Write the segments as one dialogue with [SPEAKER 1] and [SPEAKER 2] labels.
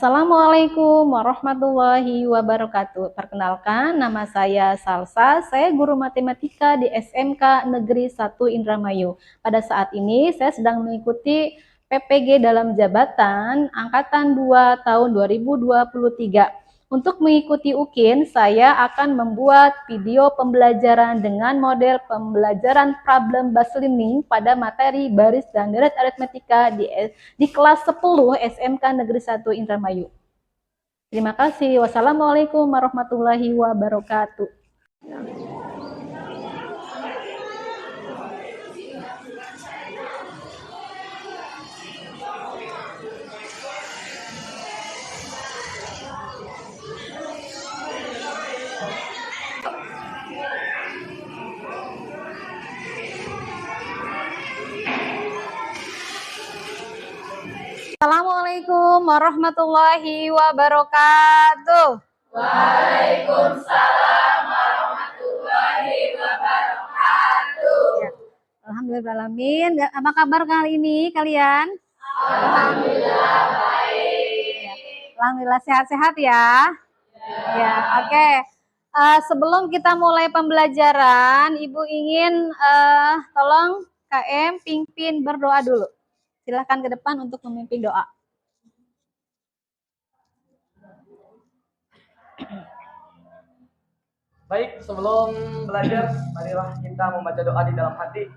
[SPEAKER 1] Assalamualaikum warahmatullahi wabarakatuh. Perkenalkan, nama saya Salsa. Saya guru matematika di SMK Negeri 1 Indramayu. Pada saat ini saya sedang mengikuti PPG dalam jabatan Angkatan 2 tahun 2023. Untuk mengikuti UKIN, saya akan membuat video pembelajaran dengan model pembelajaran problem based learning pada materi baris dan deret aritmetika di kelas 10 SMK Negeri 1 Indramayu. Terima kasih. Wassalamualaikum warahmatullahi wabarakatuh. Assalamualaikum warahmatullahi wabarakatuh.
[SPEAKER 2] Waalaikumsalam warahmatullahi wabarakatuh.
[SPEAKER 1] Ya. Alhamdulillahirrahmanirrahim. Apa kabar kali ini kalian?
[SPEAKER 2] Alhamdulillah baik.
[SPEAKER 1] Ya. Alhamdulillah sehat-sehat ya. Ya, oke. Sebelum kita mulai pembelajaran, Ibu ingin tolong KM pimpin berdoa dulu. Silahkan ke depan untuk memimpin doa.
[SPEAKER 3] Baik, sebelum belajar, marilah kita membaca doa di dalam hati.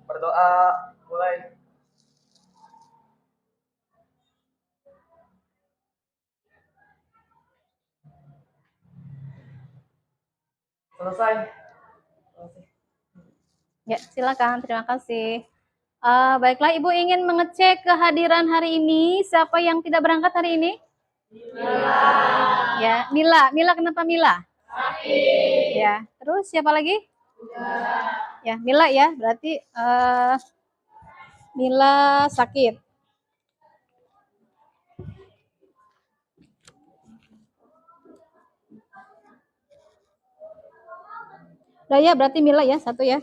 [SPEAKER 3] Berdoa, mulai. Selesai.
[SPEAKER 1] Ya, silakan. Terima kasih. Baiklah, Ibu ingin mengecek kehadiran hari ini. Siapa yang tidak berangkat hari ini?
[SPEAKER 2] Mila.
[SPEAKER 1] Ya, Mila. Mila kenapa Mila?
[SPEAKER 2] Sakit.
[SPEAKER 1] Ya, terus siapa lagi?
[SPEAKER 2] Mila.
[SPEAKER 1] Ya, Mila ya. Berarti Mila sakit. Udah ya, berarti Mila ya, satu ya.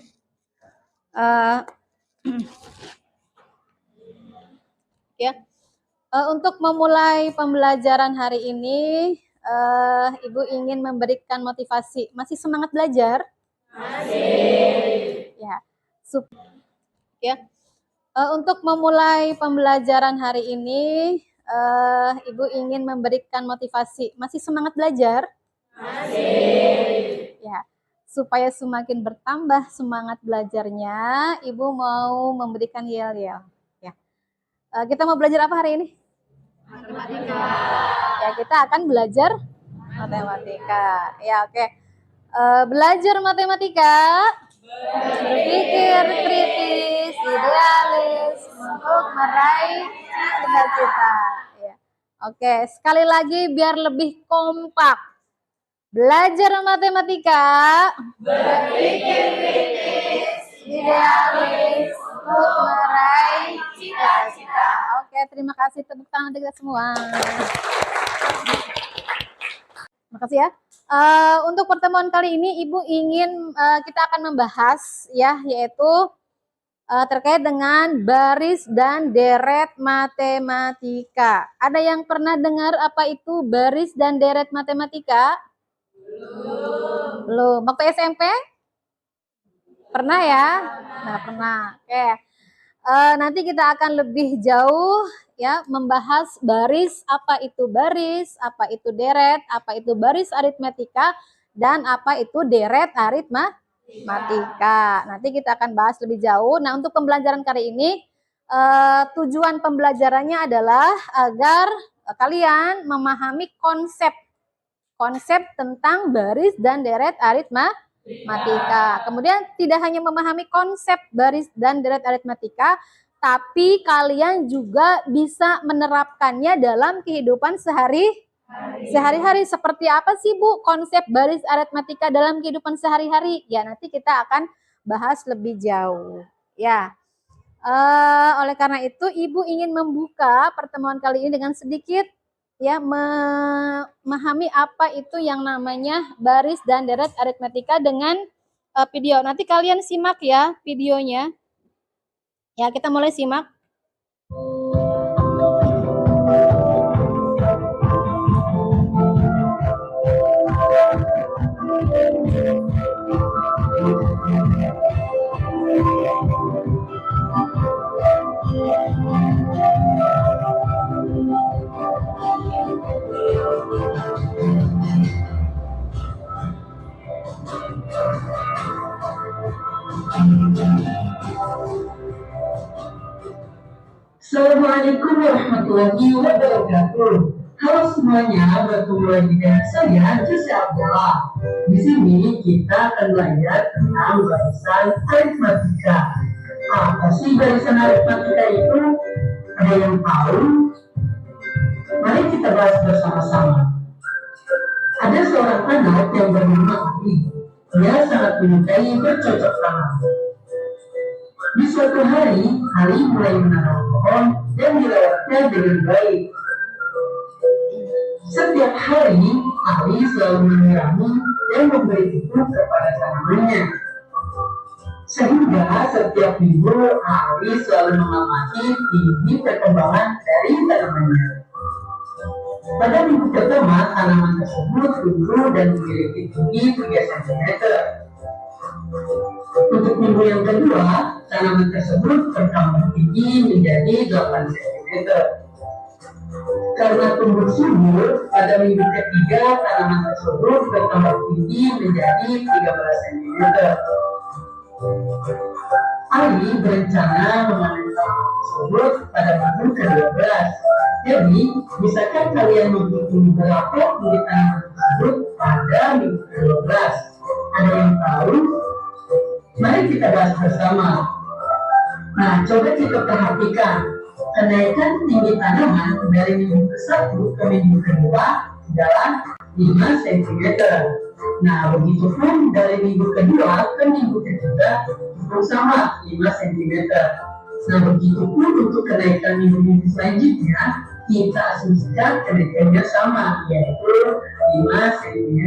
[SPEAKER 1] Ya. Untuk memulai pembelajaran hari ini, Ibu ingin memberikan motivasi. Masih semangat belajar?
[SPEAKER 2] Masih.
[SPEAKER 1] Ya. Ya. Untuk memulai pembelajaran hari ini, Ibu ingin memberikan motivasi. Masih semangat belajar?
[SPEAKER 2] Masih.
[SPEAKER 1] Ya. Supaya semakin bertambah semangat belajarnya, Ibu mau memberikan yel-yel. Ya. Kita mau belajar apa hari ini?
[SPEAKER 2] Matematika.
[SPEAKER 1] Ya, kita akan belajar matematika. Ya, oke. Belajar matematika, berpikir kritis, idealis untuk meraih cita-cita. Ya. Oke, sekali lagi biar lebih kompak. Belajar matematika,
[SPEAKER 2] Berpikir kritis,
[SPEAKER 1] idealis untuk meraih cita-cita. Oke, terima kasih. Tepuk tangan untuk kita semua. Terima kasih ya. Untuk pertemuan kali ini, Ibu ingin kita akan membahas ya, yaitu terkait dengan baris dan deret matematika. Ada yang pernah dengar apa itu baris dan deret matematika? Belum. Waktu SMP? Pernah ya? Nah, pernah. Oke. Nanti kita akan lebih jauh ya membahas baris, apa itu deret, apa itu baris aritmetika, dan apa itu deret aritmetika. Nanti kita akan bahas lebih jauh. Nah, untuk pembelajaran kali ini tujuan pembelajarannya adalah agar kalian memahami konsep tentang baris dan deret aritmetika. Kemudian tidak hanya memahami konsep baris dan deret aritmetika, tapi kalian juga bisa menerapkannya dalam kehidupan sehari-hari. Seperti apa sih Bu konsep baris aritmetika dalam kehidupan sehari-hari? Ya, nanti kita akan bahas lebih jauh. Ya. Oleh karena itu, Ibu ingin membuka pertemuan kali ini dengan sedikit ya memahami apa itu yang namanya baris dan deret aritmetika dengan video. Nanti kalian simak ya videonya. Ya, kita mulai simak.
[SPEAKER 4] Assalamualaikum warahmatullahi wabarakatuh. Halo semuanya, bertemu lagi dengan saya Jose Abdullah. Di sini kita akan belajar tentang barisan aritmatika. Apa sih barisan aritmatika itu? Ada yang tahu? Mari kita bahas bersama-sama. Ada seorang anak yang bernama Ali. Dia sangat menyukai bercocok tanam. Di suatu hari, Ali mulai menanam pohon dan dirawatnya dengan baik. Setiap hari, Ali selalu menyirami dan memberi pupuk kepada tanamannya. Sehingga setiap minggu, Ali selalu mengamati tinggi perkembangan dari tanamannya. Pada minggu pertama, tanaman tersebut tumbuh dan memiliki tinggi 3 cm. Untuk minggu yang kedua, tanaman tersebut bertambah tinggi menjadi 8 cm. Karena tumbuh subur, pada minggu ketiga tanaman tersebut bertambah tinggi menjadi 13 cm. Ali berencana memanen tanaman tersebut pada minggu ke-12. Jadi, bisakah kalian menghitung berapa tinggi tanaman tersebut pada minggu ke-12? Ada yang tahu? Mari kita bahas bersama. Nah, coba kita perhatikan kenaikan tinggi tanaman dari minggu ke-1 ke minggu ke-2 adalah 5 cm. Nah, begitu pun dari minggu ke-2 ke minggu ke-3 cukup sama 5 cm. Nah, begitu pun untuk kenaikan minggu-minggu selanjutnya, kita asumsikan kenaikannya sama, yaitu 5 cm.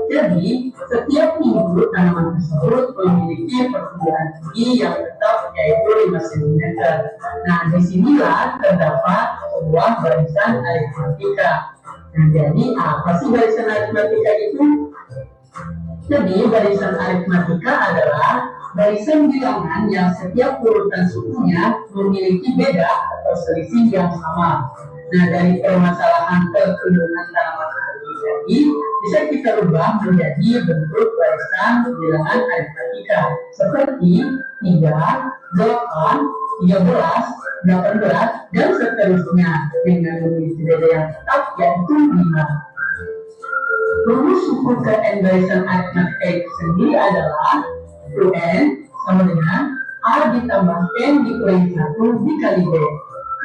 [SPEAKER 4] Jadi, setiap minggu tanaman tersebut memiliki pertumbuhan tinggi yang tetap, yaitu 5 cm. Nah, disinilah terdapat sebuah barisan aritmatika. Nah, jadi apa sih barisan aritmatika itu? Jadi, barisan aritmatika adalah barisan bilangan yang setiap urutan sukunya memiliki beda atau selisih yang sama. Nah, dari permasalahan pertumbuhan tanaman tadi bisa kita rubah menjadi bentuk barisan bilangan aritmatika seperti 3, 8, 13, 18, dan seterusnya dengan memiliki beda yang tetap yaitu 5. Rumus suku ke n barisan aritmatika itu sendiri adalah UN sama dengan A ditambah N dikurangi 1 dikali B.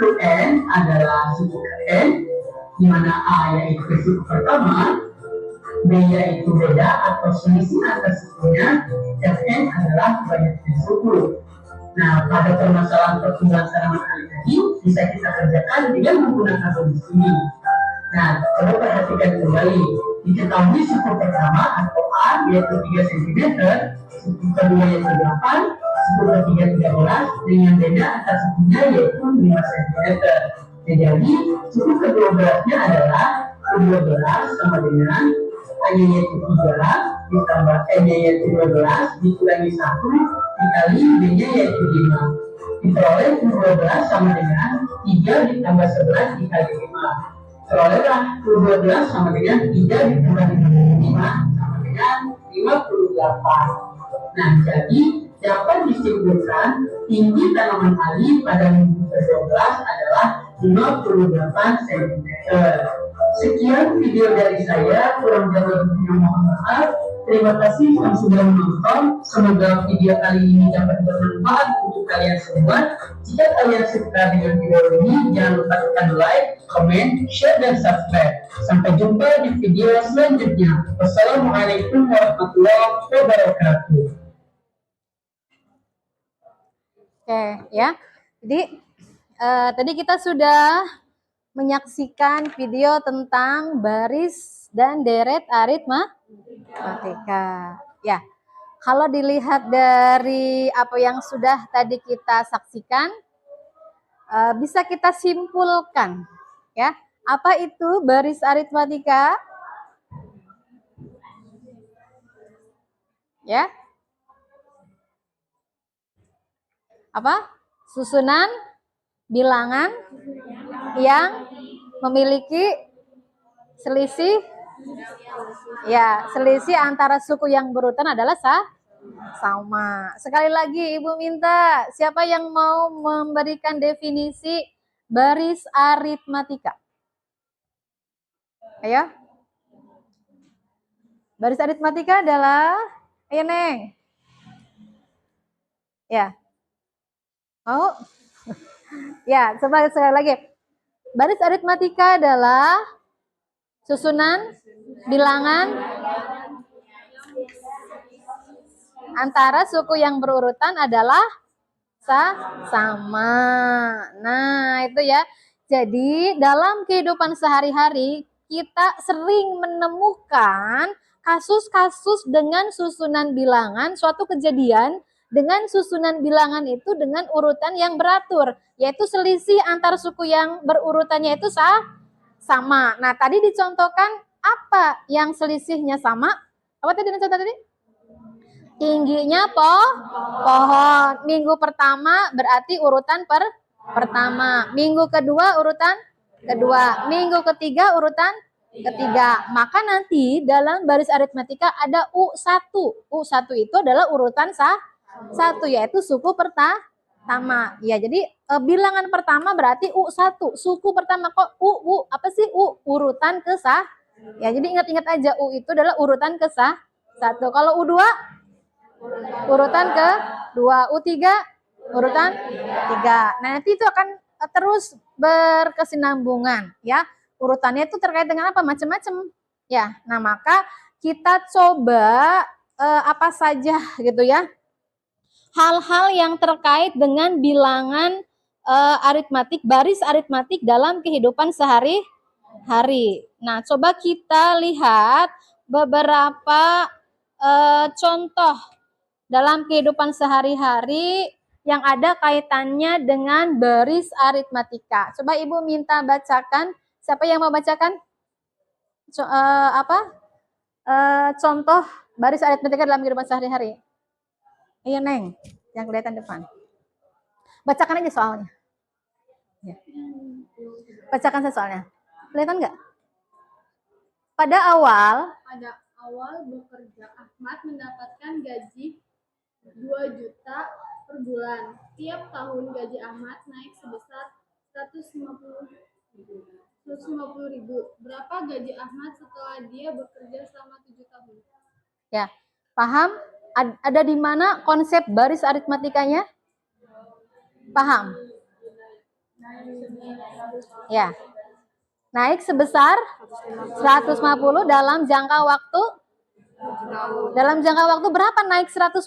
[SPEAKER 4] UN adalah suku ke N, di mana A yaitu suku pertama, B yaitu beda atau selisih antar sukunya, dan N adalah banyaknya suku. Nah, pada permasalahan pertumbuhan tanaman kali tadi bisa kita kerjakan dengan menggunakan rumus ini. Nah, coba perhatikan kembali. Diketahui suku pertama atau A yaitu 3 cm, suku kedua yaitu 8, suku ketiga 13, dengan beda antar sukunya yaitu 5 cm. Jadi, suku ke-12-nya adalah ke-12 sama dengan A-nya yaitu 3 ditambah N-nya yaitu 12 dikurangi 1 dikali B-nya yaitu 5. Diperoleh ke-12 sama dengan 3 ditambah 11 dikali 5. Perolehlah ke-12 sama dengan 3 ditambah 5 sama dengan 58. Nah, jadi dapat disimpulkan tinggi tanaman Ali pada minggu ke-12 adalah 58 cm. Sekian video dari saya, kurang lebihnya mohon maaf. Terima kasih yang sudah menonton. Semoga video kali ini dapat bermanfaat untuk kalian semua. Jika kalian suka dengan video ini, jangan lupa tekan like, komen, share, dan subscribe. Sampai jumpa di video selanjutnya. Wassalamualaikum warahmatullahi wabarakatuh.
[SPEAKER 1] Oke, ya. Jadi tadi kita sudah menyaksikan video tentang baris dan deret aritmatika. Ya, kalau dilihat dari apa yang sudah tadi kita saksikan, bisa kita simpulkan, ya. Apa itu baris aritmatika? Ya. apa? Susunan bilangan yang memiliki selisih, ya, selisih antara suku yang berurutan adalah sama. Sekali lagi Ibu minta siapa yang mau memberikan definisi baris aritmatika? Ayo. Baris aritmatika adalah, ayo Neng. Ya. Mau? Ya, coba sekali lagi. Baris aritmatika adalah susunan bilangan antara suku yang berurutan adalah sama. Nah, itu ya. Jadi, dalam kehidupan sehari-hari, kita sering menemukan kasus-kasus dengan susunan bilangan, suatu kejadian dengan susunan bilangan itu dengan urutan yang beratur, yaitu selisih antar suku yang berurutannya itu sama. Nah, tadi dicontohkan apa yang selisihnya sama? Apa tadi contoh tadi? Tingginya pohon. Minggu pertama berarti urutan pertama. Minggu kedua urutan kedua. Minggu ketiga urutan ketiga. Maka nanti dalam baris aritmatika ada U1. U1 itu adalah urutan satu, yaitu suku pertama. Ya, jadi bilangan pertama berarti U1. Suku pertama kok U apa sih U? Urutan ke Ya, jadi ingat-ingat aja U itu adalah urutan ke satu. Kalau U2 urutan ke 2, U3 urutan 3. Nah, nanti itu akan terus berkesinambungan ya. Urutannya itu terkait dengan apa? Macam-macam. Ya. Nah, maka kita coba apa saja gitu ya. Hal-hal yang terkait dengan bilangan aritmatik, baris aritmatik dalam kehidupan sehari-hari. Nah, coba kita lihat beberapa contoh dalam kehidupan sehari-hari yang ada kaitannya dengan baris aritmatika. Coba Ibu minta bacakan. Siapa yang mau bacakan? Contoh baris aritmatika dalam kehidupan sehari-hari. Iya Neng, yang kelihatan depan. Bacakan aja soalnya. Ya. Bacakan saja soalnya. Kelihatan nggak? Pada awal
[SPEAKER 2] bekerja, Ahmad mendapatkan gaji 2 juta per bulan. Tiap tahun gaji Ahmad naik sebesar 150.000. Berapa gaji Ahmad setelah dia bekerja selama 7 tahun?
[SPEAKER 1] Ya, paham? Ada di mana konsep baris aritmatikanya? Paham? Ya. Naik sebesar 150 dalam jangka waktu? Dalam jangka waktu berapa naik 150?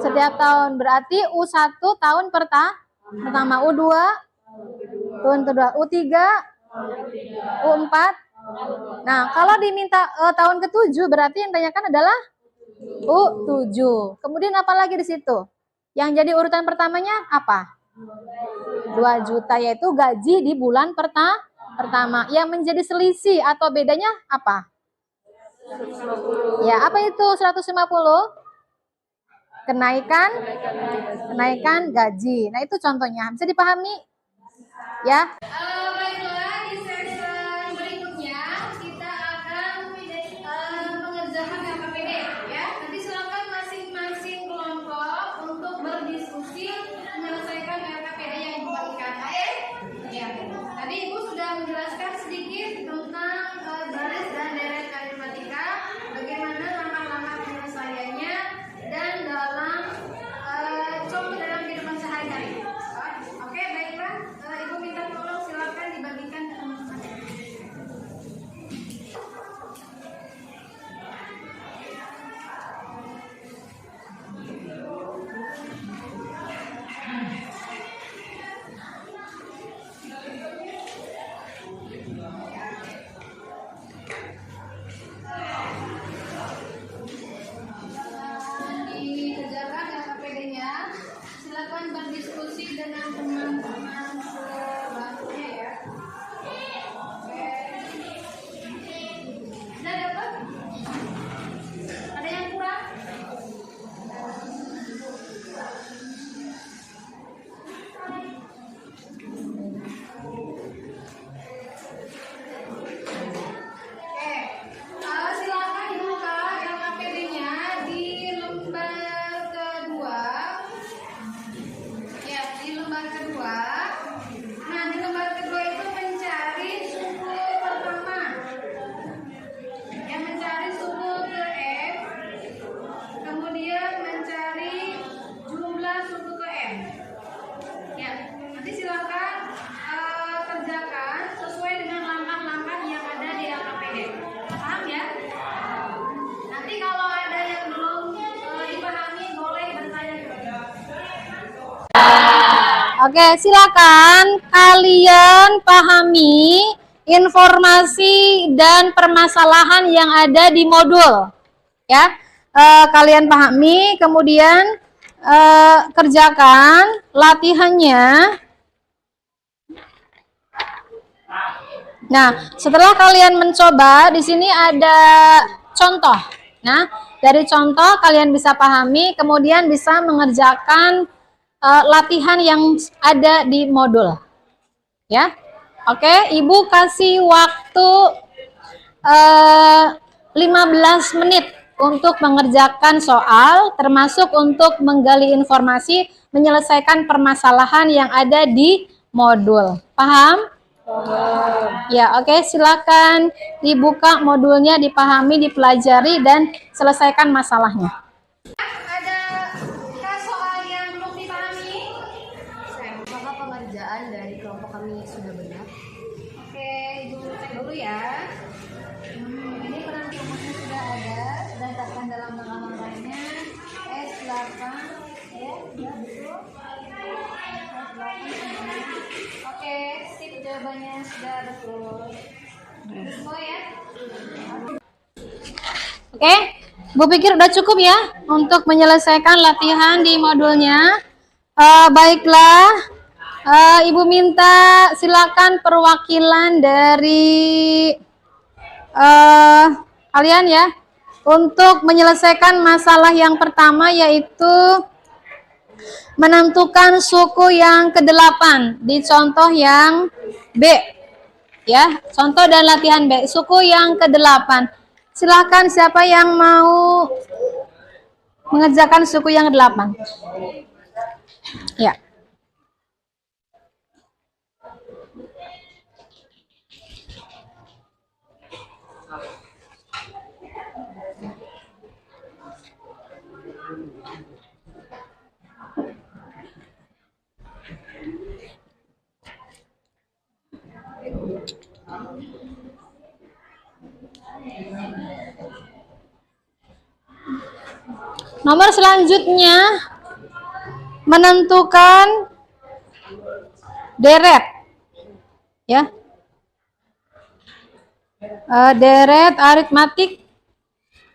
[SPEAKER 1] Setiap tahun. Berarti U1 tahun pertama, U2 tahun kedua, U3, U4. Nah, kalau diminta tahun ke-7 berarti yang ditanyakan adalah U7. Kemudian apa lagi di situ? Yang jadi urutan pertamanya apa? 2 juta, yaitu gaji di bulan pertama. Yang menjadi selisih atau bedanya apa? Ya, apa itu 150? Kenaikan gaji. Nah, itu contohnya. Bisa dipahami? Ya.
[SPEAKER 2] Baiklah, di session berikutnya kita akan mengerjakan LKPD ya. Nanti silakan masing-masing kelompok untuk berdiskusi menyelesaikan LKPD yang dibagikan. Ya. Tadi Ibu sudah menjelaskan sedikit tentang baris dan deret aritmatika, bagaimana langkah-langkah penyelesaiannya dan dalam contoh dalam kehidupan sehari-hari. Oke, baiklah. Ibu minta tolong silakan dibagikan ke teman-teman. Dikerjakan LKPD-nya. Silakan berdiskusi dengan teman-teman sebangkunya ya. Oke. Sudah dapat? Ada yang kurang?
[SPEAKER 1] Oke, silakan kalian pahami informasi dan permasalahan yang ada di modul. Ya, kalian pahami, kemudian kerjakan latihannya. Nah, setelah kalian mencoba, di sini ada contoh. Nah, dari contoh kalian bisa pahami, kemudian bisa mengerjakan latihan yang ada di modul. Ya, oke. Ibu kasih waktu 15 menit untuk mengerjakan soal, termasuk untuk menggali informasi, menyelesaikan permasalahan yang ada di modul. Paham? Ya, oke. Silakan dibuka modulnya, dipahami, dipelajari, dan selesaikan masalahnya.
[SPEAKER 2] Adakah soal yang belum dipahami?
[SPEAKER 5] Apakah pengerjaan dari kelompok kami sudah benar?
[SPEAKER 2] Oke, Ibu cek dulu ya. Ini peran rumusnya sudah ada, sudah ditetapkan dalam langkah-langkahnya. S8, ya, betul. Oke, sip, jawabannya sudah betul. Semua ya.
[SPEAKER 1] Oke, Bu pikir udah cukup ya untuk menyelesaikan latihan di modulnya. Baiklah, Ibu minta silakan perwakilan dari kalian ya untuk menyelesaikan masalah yang pertama, yaitu menentukan suku yang ke-8 di contoh yang B. Ya, contoh dan latihan B, suku yang ke-8. Silakan, siapa yang mau mengerjakan suku yang ke-8? Ya. Nomor selanjutnya menentukan deret, ya, deret aritmatik.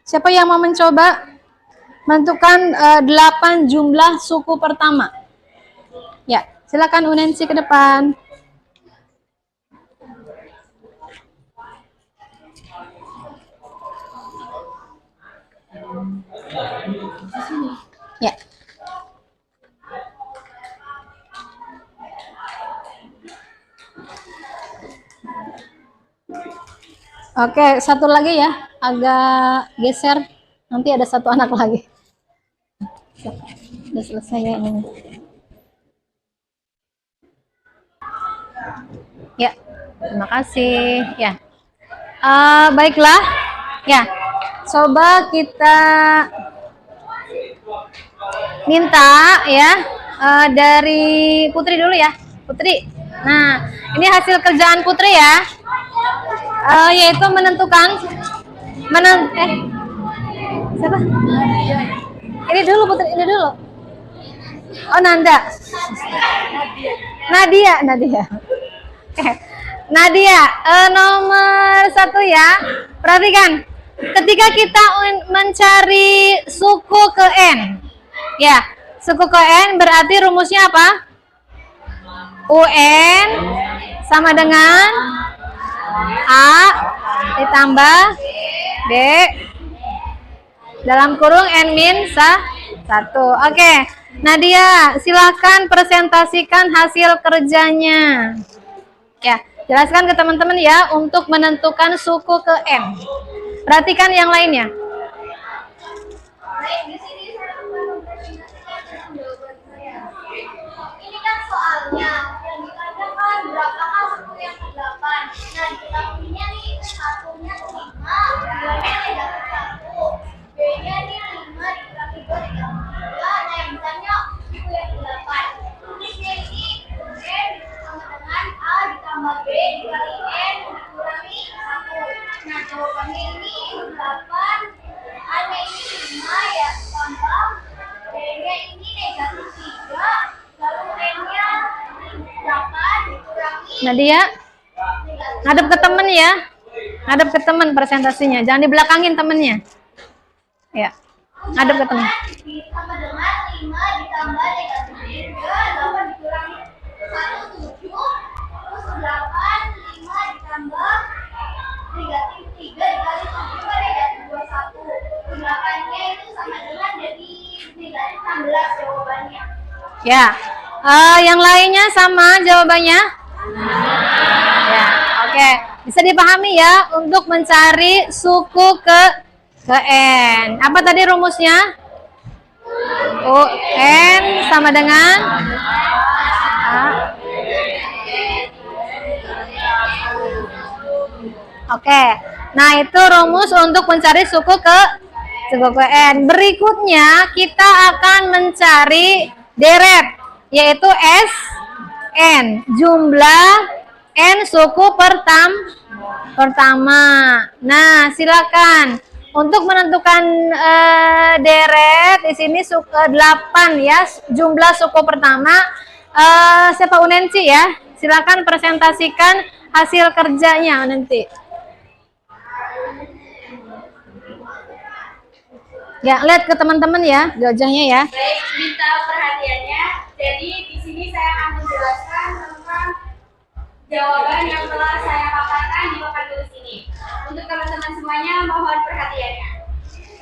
[SPEAKER 1] Siapa yang mau mencoba menentukan 8 jumlah suku pertama? Ya, silakan Unensi ke depan. Ya. Oke, satu lagi ya, agak geser. Nanti ada satu anak lagi. Sudah selesai ya ini. Ya, terima kasih. Ya, baiklah. Ya, coba kita minta ya dari Putri dulu ya, Putri. Nah, ini hasil kerjaan Putri ya, yaitu menentukan siapa? Ini dulu Putri, ini dulu. Oh, Nanda. Nadia. Oke. Nadia, nomor 1 ya. Perhatikan, ketika kita mencari suku ke N, ya, suku ke N berarti rumusnya apa? UN sama dengan A ditambah B dalam kurung N-1. Oke, Nadia, silakan presentasikan hasil kerjanya. Ya, jelaskan ke teman-teman ya untuk menentukan suku ke N. Perhatikan yang lainnya.
[SPEAKER 5] Baik, di sini saya akan mempresentasikan jawaban saya. Ini kan soalnya yang ditanyakan berapakah suku yang ke-8. Nah, diketahuinya nih satunya 5, duanya dapat 1, B-nya nih 5 dikurangi 2 dikurangi 3. Nah, yang ditanya suku yang ke-8. Tulisnya ini N sama dengan A ditambah B dikali N dikurangi 1. Nah, jawabannya ini 8. Aneh ini 5 ya,
[SPEAKER 1] Nadia, ngadep ke temen ya. Ngadep ke temen presentasinya. Jangan dibelakangin temennya. Ya, ngadep ke temen.
[SPEAKER 5] Sama dengan 5 ditambah negatif 3, 8 dikurangi 1, 7. Terus 8, 5 ditambah negatif 3 dikali 7 kan negatif 21. 8-nya itu sama dengan jadi negatif 16 jawabannya.
[SPEAKER 1] Ya, yang lainnya sama jawabannya? Ya, oke. Bisa dipahami ya untuk mencari suku ke N. Apa tadi rumusnya? UN sama dengan Oke. Nah, itu rumus untuk mencari suku ke N. Berikutnya kita akan mencari deret, yaitu SN, jumlah N suku pertama. Nah, silakan untuk menentukan deret di sini 8 ya, jumlah suku pertama. Siapa Unensi ya? Silakan presentasikan hasil kerjanya nanti. Ya, lihat ke teman-teman ya, wajahnya ya.
[SPEAKER 5] Baik, minta perhatiannya. Jadi di sini saya akan menjelaskan tentang jawaban yang telah saya paparkan di papan tulis ini. Untuk teman-teman semuanya mohon perhatiannya.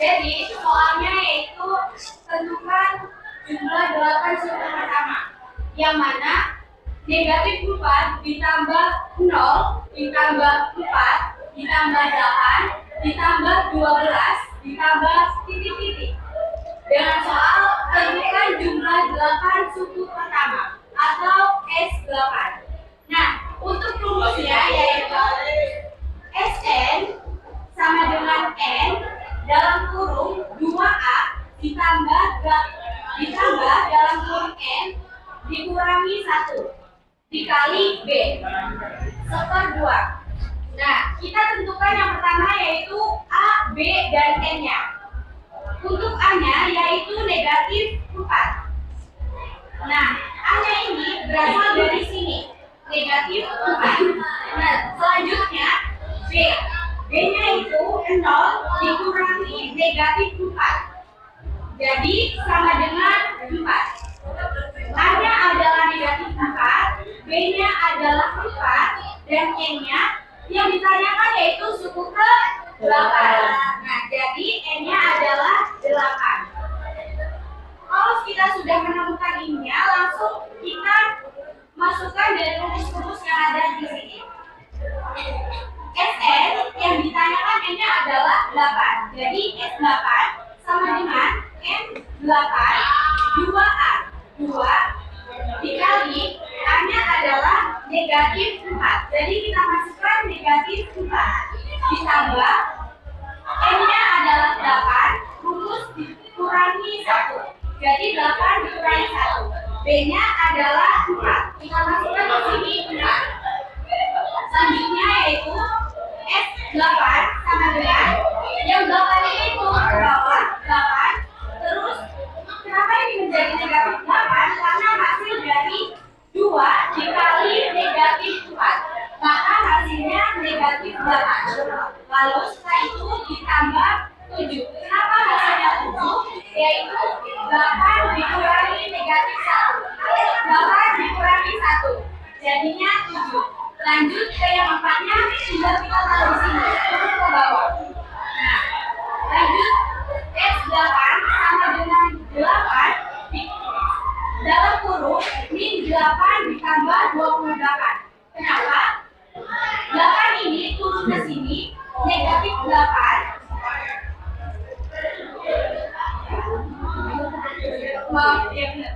[SPEAKER 5] Jadi soalnya yaitu tentukan jumlah 8 suku pertama, yang mana negatif 4 ditambah 0 ditambah 4 ditambah 8 ditambah 12 ditambah titik-titik. Dengan soal tentukan jumlah 8 suku pertama atau S8. Nah, untuk rumusnya yaitu SN sama dengan N dalam kurung 2A ditambah dalam kurung N dikurangi 1 dikali B /2. Nah, kita tentukan yang pertama yaitu A, B, dan N-nya. Untuk A-nya yaitu negatif 4. Nah, A-nya ini berasal dari sini, negatif 4. Nah, selanjutnya B. B-nya itu 0 dikurangi negatif 4. Jadi, sama dengan 4. A-nya adalah negatif 4, B-nya adalah 4, dan N-nya yang ditanyakan yaitu suku ke 8. Nah, jadi N-nya adalah 8. Kalau kita sudah menemukan ini-nya, langsung kita masukkan dari rumus-rumus yang ada di sini. SN yang ditanyakan N-nya adalah 8. Jadi S8 sama dengan N8 2A. 2 dikali A-nya adalah negatif 4. Jadi kita masukkan negatif 4 ditambah N-nya adalah 8, rumus dikurangi 1. Jadi 8 dikurangi 1. B-nya adalah 4. Kita masukkan ke sini 4. Selanjutnya yaitu S8 sama dengan yang 8 ini turun ke bawah 8. Terus kenapa ini menjadi negatif 8? Karena hasil dari 2 dikali negatif 4. Maka hasilnya negatif 8. Lalu setelah itu ditambah 7. Kenapa hasilnya 7? Yaitu 8 dikurangi negatif 1. 8 dikurangi 1. Jadinya 7. Lanjut ke yang 4-nya, sudah kita taruh di sini. Turun ke bawah. Nah, lanjut S8 sama dengan 8 dalam kurung min 8 ditambah 28. Kenapa? 8 ini turun ke sini, negatif 8. Maaf, ya benar.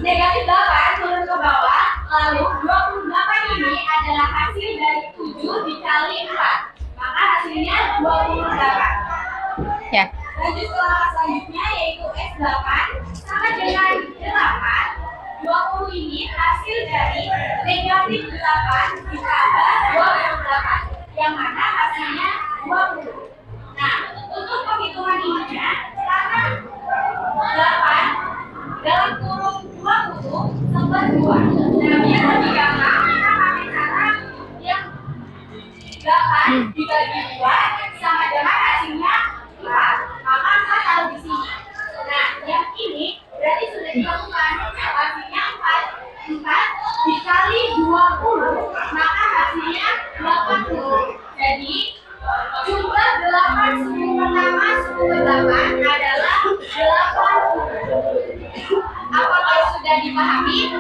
[SPEAKER 5] Negatif 8 turun ke bawah, lalu 28 ini adalah hasil dari 7 dikali 4. Maka hasilnya 28.
[SPEAKER 1] Ya.
[SPEAKER 5] Lanjut ke langkah selanjutnya yaitu S8 sama dengan 8. 20 ini hasil dari negatif 8 ditambah 28, yang mana hasilnya 20. Nah, untuk penghitungan ininya, karena 8 dalam kurung 20 /2. Nah, biar lebih gampang, kita dilakukan. Hasilnya 4 dikali 20, maka hasilnya 80. Jadi jumlah 8 suku pertama suku ke-8 adalah 80. Apakah sudah dipahami?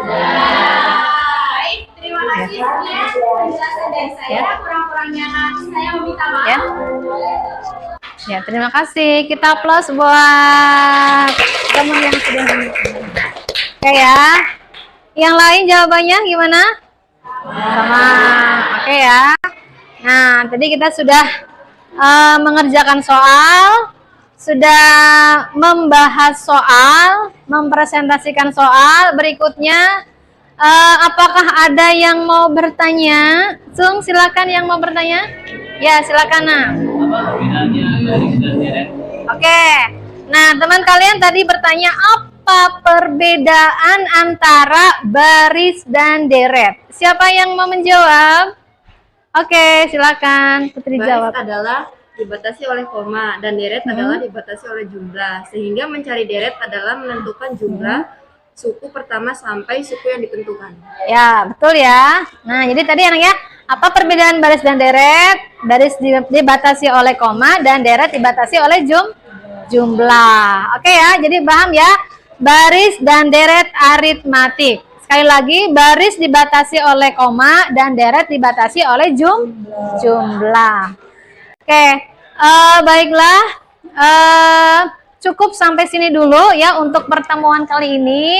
[SPEAKER 5] Baik, terima kasih sekian penjelasan dari saya. Kurang-kurangnya saya meminta maaf.
[SPEAKER 1] Ya, terima kasih. Kita plus buat teman yang sudah oke ya. Yang lain jawabannya gimana? Sama. Oke ya. Nah, tadi kita sudah mengerjakan soal, sudah membahas soal, mempresentasikan soal. Berikutnya, apakah ada yang mau bertanya? Sung, silakan yang mau bertanya. Ya, silakan. Nah. Oke. Nah, teman kalian tadi bertanya apa perbedaan antara baris dan deret? Siapa yang mau menjawab? Oke, silakan Putri jawab.
[SPEAKER 6] Baris adalah dibatasi oleh koma dan deret adalah dibatasi oleh jumlah. Sehingga mencari deret adalah menentukan jumlah suku pertama sampai suku yang ditentukan.
[SPEAKER 1] Ya, betul ya. Nah, jadi tadi anak ya, apa perbedaan baris dan deret? Baris dibatasi oleh koma dan deret dibatasi oleh jumlah. Oke ya, jadi paham ya. Baris dan deret aritmatik. Sekali lagi, baris dibatasi oleh koma dan deret dibatasi oleh jumlah. Oke, baiklah. Cukup sampai sini dulu ya untuk pertemuan kali ini.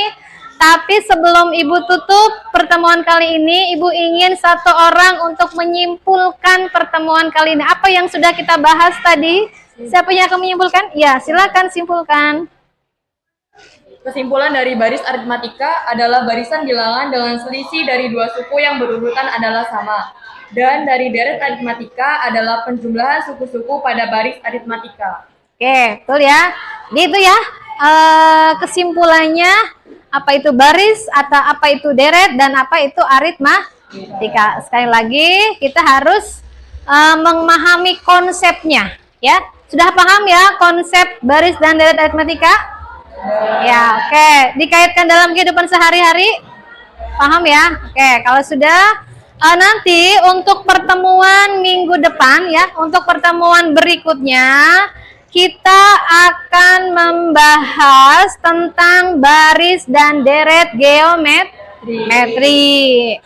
[SPEAKER 1] Tapi sebelum Ibu tutup pertemuan kali ini, Ibu ingin satu orang untuk menyimpulkan pertemuan kali ini. Apa yang sudah kita bahas tadi? Siapa yang akan menyimpulkan? Ya, silakan simpulkan.
[SPEAKER 7] Kesimpulan dari baris aritmatika adalah barisan bilangan dengan selisih dari dua suku yang berurutan adalah sama. Dan dari deret aritmatika adalah penjumlahan suku-suku pada baris aritmatika.
[SPEAKER 1] Oke, betul ya. Jadi itu ya kesimpulannya, apa itu baris atau apa itu deret dan apa itu aritmatika. Sekali lagi kita harus memahami konsepnya ya. Sudah paham ya konsep baris dan deret aritmatika? Ya, oke. Dikaitkan dalam kehidupan sehari-hari? Paham ya? Oke, kalau sudah nanti untuk pertemuan minggu depan ya, untuk pertemuan berikutnya kita akan membahas tentang baris dan deret geometri.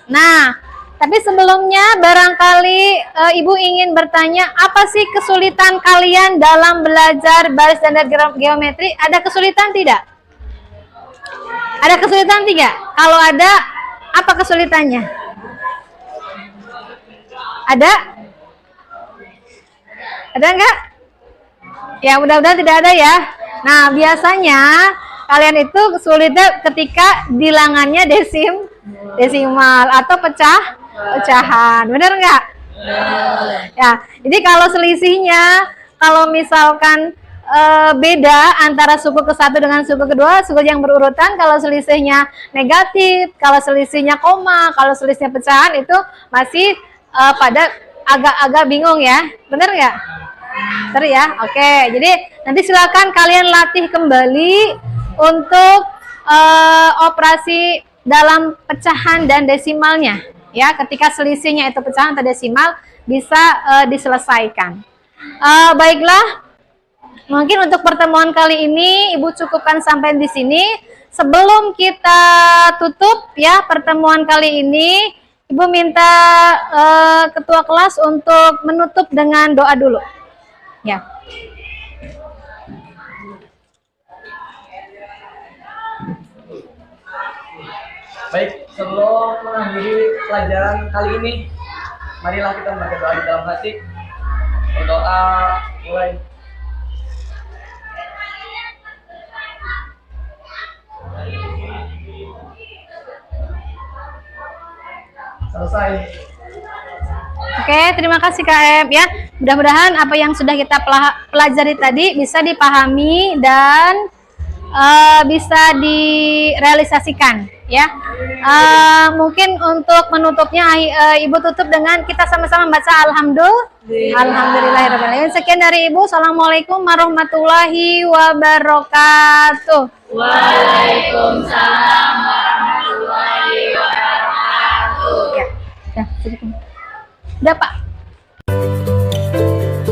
[SPEAKER 1] Nah, tapi sebelumnya barangkali Ibu ingin bertanya, apa sih kesulitan kalian dalam belajar baris dan deret geometri? Ada kesulitan tidak? Ada kesulitan tidak? Kalau ada, apa kesulitannya? Ada? Ada enggak? Ya, mudah-mudahan tidak ada ya. Nah, biasanya kalian itu kesulitan ketika bilangannya desimal atau pecahan. Benar enggak? Ya, jadi kalau selisihnya, kalau misalkan beda antara suku ke-1 dengan suku kedua, suku yang berurutan, kalau selisihnya negatif, kalau selisihnya koma, kalau selisihnya pecahan, itu masih pada agak-agak bingung ya. Benar enggak? Benar ya? Oke, jadi nanti silakan kalian latih kembali untuk operasi dalam pecahan dan desimalnya. Ya, ketika selisihnya itu pecahan atau desimal bisa diselesaikan. Baiklah, mungkin untuk pertemuan kali ini Ibu cukupkan sampai di sini. Sebelum kita tutup ya pertemuan kali ini, Ibu minta ketua kelas untuk menutup dengan doa dulu. Ya.
[SPEAKER 3] Baik, sebelum mengakhiri pelajaran kali ini, marilah kita membaca doa di dalam hati. Berdoa mulai. Selesai.
[SPEAKER 1] Oke, terima kasih KM ya. Mudah-mudahan apa yang sudah kita pelajari tadi bisa dipahami dan bisa direalisasikan ya. Mungkin untuk menutupnya Ibu tutup dengan kita sama-sama baca Alhamdulillahirrahmanirrahim. Sekian dari Ibu. Assalamualaikum warahmatullahi wabarakatuh.
[SPEAKER 7] Waalaikumsalam warahmatullahi wabarakatuh.
[SPEAKER 1] Ya, udah Pak.